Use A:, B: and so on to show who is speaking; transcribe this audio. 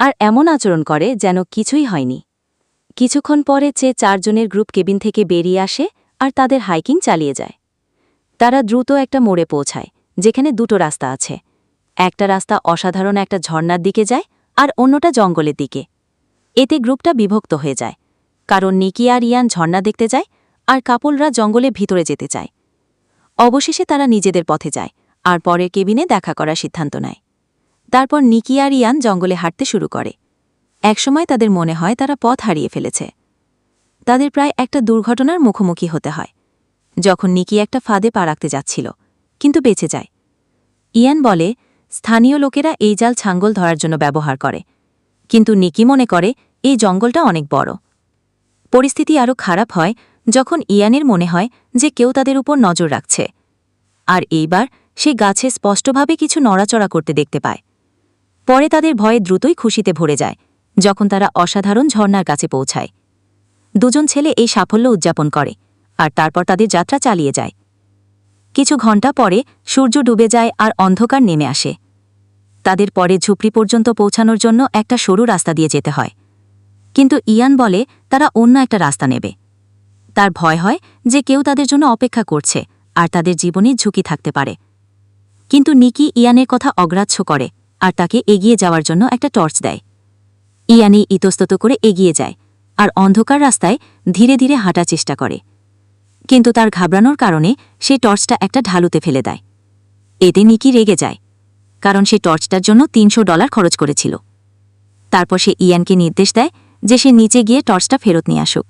A: আর এমন আচরণ করে যেন কিছুই হয়নি। কিছুক্ষণ পরে 4 জনের গ্রুপ কেবিন থেকে বেরিয়ে আসে আর তাদের হাইকিং চালিয়ে যায়। তারা দ্রুত একটা মোড়ে পৌঁছায়, যেখানে 2টো রাস্তা আছে। একটা রাস্তা অসাধারণ একটা ঝর্ণার দিকে যায় আর অন্যটা জঙ্গলের দিকে। এতে গ্রুপটা বিভক্ত হয়ে যায়, কারণ নিকি আর ইয়ান ঝর্ণা দেখতে যায় আর কাপলরা জঙ্গলের ভিতরে যেতে চায়। অবশেষে তারা নিজেদের পথে যায় আর পরের কেবিনে দেখা করার সিদ্ধান্ত নেয়। তারপর নিকি আর ইয়ান জঙ্গলে হাঁটতে শুরু করে। একসময় তাদের মনে হয় তারা পথ হারিয়ে ফেলেছে। তাদের প্রায় একটা দুর্ঘটনার মুখোমুখি হতে হয়, যখন নিকি একটা ফাঁদে পা রাখতে যাচ্ছিল, কিন্তু বেঁচে যায়। ইয়ান বলে স্থানীয় লোকেরা এই জাল ছাঙ্গল ধরার জন্য ব্যবহার করে, কিন্তু নিকি মনে করে এই জঙ্গলটা অনেক বড়। পরিস্থিতি আরও খারাপ হয় যখন ইয়ানের মনে হয় যে কেউ তাদের উপর নজর রাখছে। আর এইবার সে গাছে স্পষ্টভাবে কিছু নড়াচড়া করতে দেখতে পায়। পরে তাদের ভয়ে দ্রুতই খুশিতে ভরে যায় যখন তারা অসাধারণ ঝর্ণার কাছে পৌঁছায়। 2জন ছেলে এই সাফল্য উদযাপন করে আর তারপর তাদের যাত্রা চালিয়ে যায়। কিছু ঘণ্টা পরে সূর্য ডুবে যায় আর অন্ধকার নেমে আসে। তাদের পরে ঝুপড়ি পর্যন্ত পৌঁছানোর জন্য একটা সরু রাস্তা দিয়ে যেতে হয়, কিন্তু ইয়ান বলে তারা অন্য একটা রাস্তা নেবে। তার ভয় হয় যে কেউ তাদের জন্য অপেক্ষা করছে আর তাদের জীবনে ঝুঁকি থাকতে পারে। কিন্তু নিকি ইয়ানের কথা অগ্রাহ্য করে আর তাকে এগিয়ে যাওয়ার জন্য একটা টর্চ দেয়। ইয়ানি ইতস্তত করে এগিয়ে যায় আর অন্ধকার রাস্তায় ধীরে ধীরে হাঁটার চেষ্টা করে, কিন্তু তার ঘাবড়ানোর কারণে সে টর্চটা একটা ঢালুতে ফেলে দেয়। এতে নিকি রেগে যায়, কারণ সে টর্চটার জন্য $300 খরচ করেছিল। তারপর সে ইয়ানকে নির্দেশ দেয় যে সে নিচে গিয়ে টর্চটা ফেরত নিয়ে আসুক।